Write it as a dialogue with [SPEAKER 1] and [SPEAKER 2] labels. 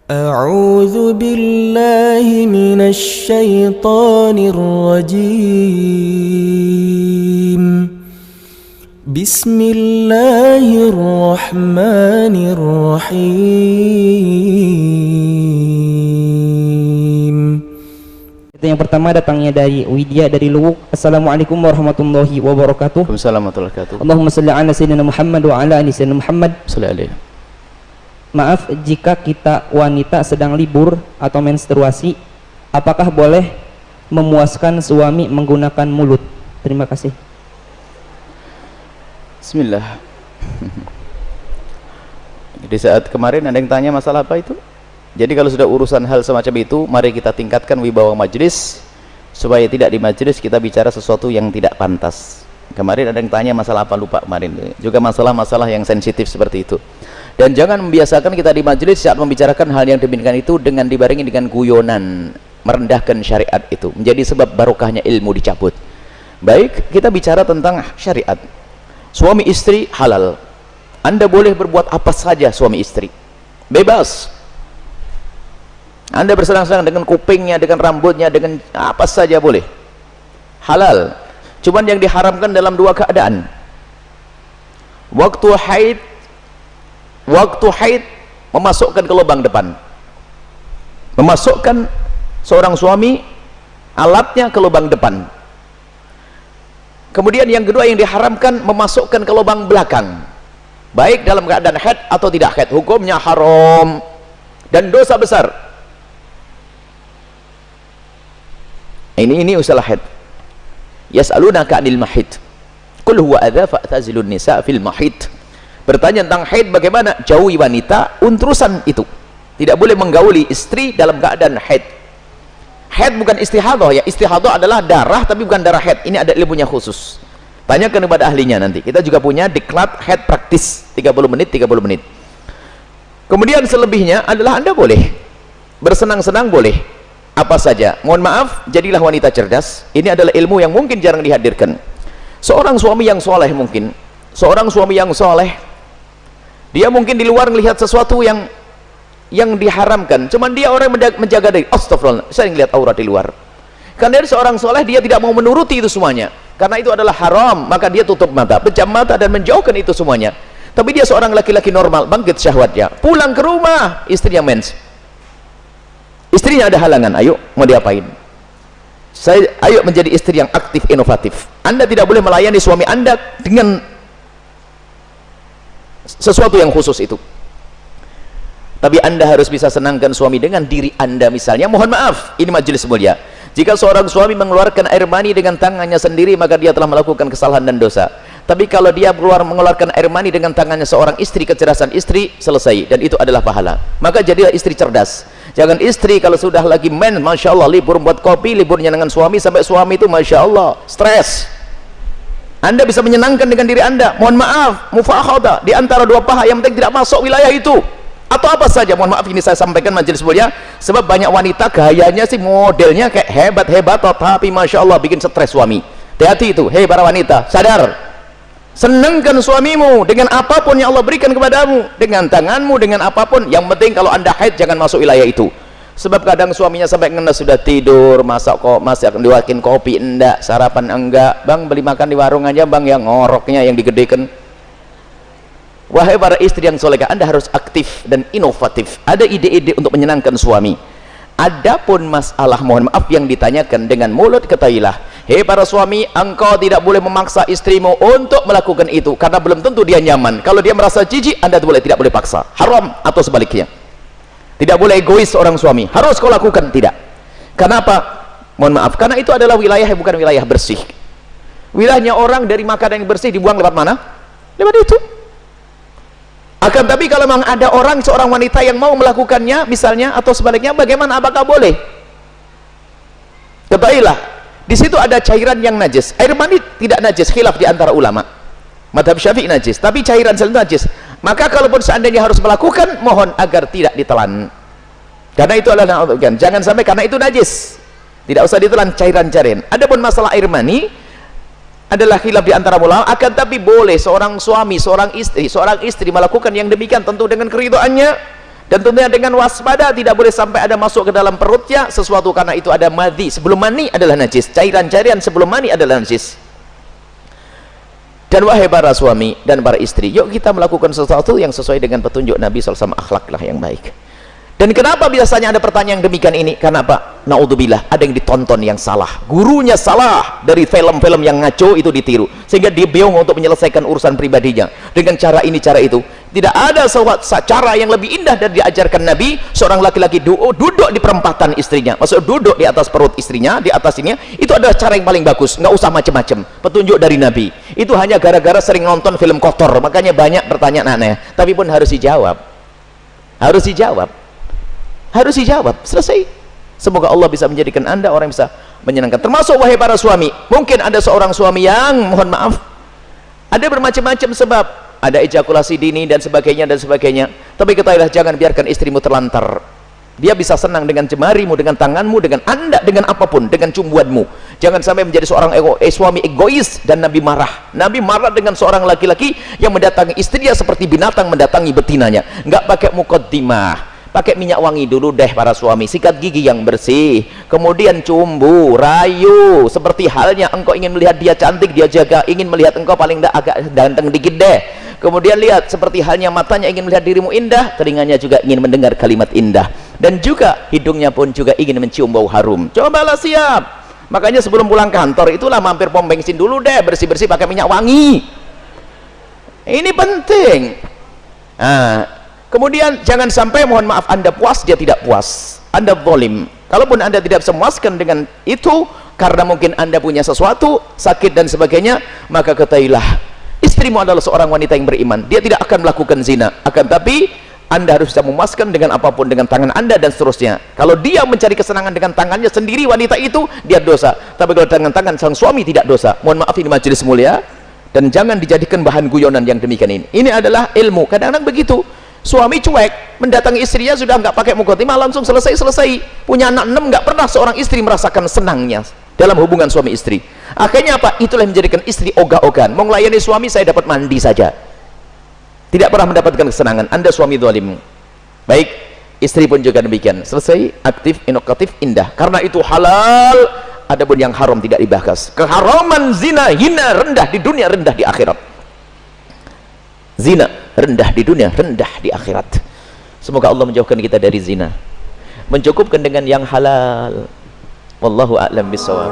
[SPEAKER 1] أعوذ بالله من الشيطان الرجيم بسم الله الرحمن الرحيم.
[SPEAKER 2] Yang pertama datangnya dari Widya dari Luwuk. Assalamualaikum warahmatullahi wabarakatuh.
[SPEAKER 3] Waalaikumsalam warahmatullahi wabarakatuh.
[SPEAKER 2] Allahumma salli ala sayyidina Muhammad wa ala ali sayyidina Muhammad.
[SPEAKER 3] Sallallahu alaihi.
[SPEAKER 2] Maaf jika kita wanita sedang libur atau menstruasi, apakah boleh memuaskan suami menggunakan mulut? Terima kasih.
[SPEAKER 3] Bismillah. Di saat kemarin ada yang tanya masalah apa itu? Jadi kalau sudah urusan hal semacam itu, mari kita tingkatkan wibawa majelis supaya tidak di majelis kita bicara sesuatu yang tidak pantas. Kemarin ada yang tanya masalah apa, lupa kemarin. Juga masalah-masalah yang sensitif seperti itu. Dan jangan membiasakan kita di majelis saat membicarakan hal yang demikian itu dengan dibarengi dengan guyonan, merendahkan syariat itu, menjadi sebab barokahnya ilmu dicabut. Baik, kita bicara tentang syariat. Suami istri halal. Anda boleh berbuat apa saja suami istri. Bebas. Anda bersenang-senang dengan kupingnya, dengan rambutnya, dengan apa saja boleh. Halal. Cuman yang diharamkan dalam dua keadaan. Waktu haid memasukkan ke lubang depan, memasukkan seorang suami alatnya ke lubang depan. Kemudian yang kedua yang diharamkan memasukkan ke lubang belakang, baik dalam keadaan haid atau tidak haid, hukumnya haram dan dosa besar. Ini usaha haid. Yas'alunaka 'anil mahid qul huwa adza fa'tazilun nisa fil mahid. Bertanya tentang haid, bagaimana? Jauhi wanita untrusan itu. Tidak boleh menggauli istri dalam keadaan haid. Haid bukan istihadah ya. Istihadah adalah darah tapi bukan darah haid. Ini ada ilmunya khusus. Tanyakan kepada ahlinya nanti. Kita juga punya diklat haid praktis 30 menit 30 menit. Kemudian selebihnya adalah Anda boleh bersenang-senang, boleh apa saja. Mohon maaf, jadilah wanita cerdas. Ini adalah ilmu yang mungkin jarang dihadirkan. Seorang suami yang soleh mungkin, seorang suami yang soleh, dia mungkin di luar melihat sesuatu yang diharamkan, cuman dia orang menjaga diri. Astagfirullah, saya ngelihat aurat di luar. Karena dia seorang soleh, dia tidak mau menuruti itu semuanya, karena itu adalah haram, maka dia tutup mata, pejam mata dan menjauhkan itu semuanya. Tapi dia seorang laki-laki normal, bangkit syahwatnya, pulang ke rumah, istrinya mens, istrinya ada halangan, ayo mau diapain? Ayo menjadi istri yang aktif, inovatif. Anda tidak boleh melayani suami Anda dengan sesuatu yang khusus itu. Tapi Anda harus bisa senangkan suami dengan diri Anda misalnya. Mohon maaf, ini majelis mulia. Jika seorang suami mengeluarkan air mani dengan tangannya sendiri, maka dia telah melakukan kesalahan dan dosa. Tapi kalau dia mengeluarkan air mani dengan tangannya seorang istri, kecerdasan istri, selesai. Dan itu adalah pahala. Maka jadilah istri cerdas. Jangan istri kalau sudah lagi men, Masya Allah, libur buat kopi, liburnya dengan suami, sampai suami itu Masya Allah, stres. Anda bisa menyenangkan dengan diri Anda. Mohon maaf, mufakhadah di antara dua paha yang penting tidak masuk wilayah itu. Atau apa saja, mohon maaf ini saya sampaikan majelis mulia, sebab banyak wanita gayanya sih modelnya kayak hebat-hebat, tapi Masya Allah bikin stres suami. Hati-hati itu, hei para wanita, sadar. Senangkan suamimu dengan apapun yang Allah berikan kepadamu, dengan tanganmu, dengan apapun. Yang penting kalau Anda haid jangan masuk wilayah itu. Sebab kadang suaminya sampai kena sudah tidur, masih akan diwakin kopi enggak, sarapan enggak, bang beli makan di warung aja bang, yang ngoroknya yang digedekan. Wahai para istri yang solehah, Anda harus aktif dan inovatif, ada ide-ide untuk menyenangkan suami. Adapun masalah mohon maaf yang ditanyakan dengan mulut, ketahuilah, hei para suami, engkau tidak boleh memaksa istrimu untuk melakukan itu, karena belum tentu dia nyaman. Kalau dia merasa jijik, Anda tidak boleh paksa, haram. Atau sebaliknya, tidak boleh egois seorang suami, harus kau lakukan, tidak. Kenapa? Mohon maaf, karena itu adalah wilayah yang bukan wilayah bersih. Wilayahnya orang dari makanan yang bersih dibuang lewat mana? Lewat itu. Akan tapi kalau memang ada orang, seorang wanita yang mau melakukannya misalnya, atau sebaliknya, bagaimana? Apakah boleh? Ketahuilah, di situ ada cairan yang najis. Air mani tidak najis, khilaf di antara ulama. Madhab Syafi'i najis, tapi cairan sel najis. Maka kalaupun seandainya harus melakukan, mohon agar tidak ditelan, karena itu adalah jangan sampai karena itu najis, tidak usah ditelan cairan-cairan. Adapun masalah air mani, adalah khilaf di antara ulama, akan tapi boleh seorang suami, seorang istri melakukan yang demikian tentu dengan keridhaannya, Dan tentunya dengan waspada, tidak boleh sampai ada masuk ke dalam perutnya sesuatu, karena itu ada madhi. Sebelum mani adalah najis, cairan-cairan sebelum mani adalah najis. Dan wahai para suami dan para istri, yuk kita melakukan sesuatu yang sesuai dengan petunjuk Nabi SAW, akhlaklah yang baik. Dan kenapa biasanya ada pertanyaan demikian ini? Karena apa? Naudzubillah, ada yang ditonton yang salah, gurunya salah, dari film-film yang ngaco itu ditiru, sehingga dia bingung untuk menyelesaikan urusan pribadinya dengan cara ini, cara itu. Tidak ada cara yang lebih indah dari diajarkan Nabi. Seorang laki-laki duduk di perempatan istrinya, maksud duduk di atas perut istrinya, di atas ini, itu adalah cara yang paling bagus. Nggak usah macam-macam, petunjuk dari Nabi. Itu hanya gara-gara sering nonton film kotor, makanya banyak pertanyaan aneh. Tapi pun harus dijawab, harus dijawab, harus dijawab, selesai. Semoga Allah bisa menjadikan Anda orang yang bisa menyenangkan. Termasuk wahai para suami, mungkin ada seorang suami yang, mohon maaf, ada bermacam-macam sebab, ada ejakulasi dini dan sebagainya dan sebagainya. Tapi ketahuilah, jangan biarkan istrimu terlantar. Dia bisa senang dengan jemarimu, dengan tanganmu, dengan anda, dengan apapun, dengan cumbuanmu. Jangan sampai menjadi seorang suami egois. Dan Nabi marah. Nabi marah dengan seorang laki-laki yang mendatangi istrinya seperti binatang mendatangi betinanya. Nggak pakai muqaddimah, pakai minyak wangi dulu deh para suami, sikat gigi yang bersih, kemudian cumbu, rayu, seperti halnya engkau ingin melihat dia cantik, dia jaga, ingin melihat engkau paling tidak agak ganteng dikit deh. Kemudian lihat, seperti halnya matanya ingin melihat dirimu indah, telinganya juga ingin mendengar kalimat indah, dan juga hidungnya pun juga ingin mencium bau harum. Cobalah siap. Makanya sebelum pulang kantor itulah mampir pom bensin dulu deh, bersih-bersih pakai minyak wangi. Ini penting. Kemudian jangan sampai, mohon maaf, Anda puas, dia tidak puas, Anda zalim. Kalaupun Anda tidak bisa memuaskan dengan itu, karena mungkin Anda punya sesuatu, sakit dan sebagainya, maka ketahuilah, istrimu adalah seorang wanita yang beriman. Dia tidak akan melakukan zina, akan tapi Anda harus bisa memuaskan dengan apapun, dengan tangan Anda dan seterusnya. Kalau dia mencari kesenangan dengan tangannya sendiri, wanita itu, dia dosa. Tapi kalau dengan tangan sang suami, tidak dosa. Mohon maaf, ini majelis mulia, dan jangan dijadikan bahan guyonan yang demikian ini. Ini adalah ilmu. Kadang-kadang begitu, suami cuek, mendatangi istrinya sudah nggak pakai muqaddimah, langsung selesai. Punya anak 6, nggak pernah seorang istri merasakan senangnya dalam hubungan suami istri. Akhirnya apa? Itulah yang menjadikan istri ogah-ogahan. Mau melayani suami, saya dapat mandi saja, tidak pernah mendapatkan kesenangan. Anda suami zalim. Baik, istri pun juga demikian. Selesai, aktif, inovatif, indah. Karena itu halal. Adapun yang haram tidak dibahas. Keharaman zina, hina, rendah di dunia, rendah di akhirat. Zina rendah di dunia, rendah di akhirat. Semoga Allah menjauhkan kita dari zina, mencukupkan dengan yang halal. Wallahu a'lam bishawab.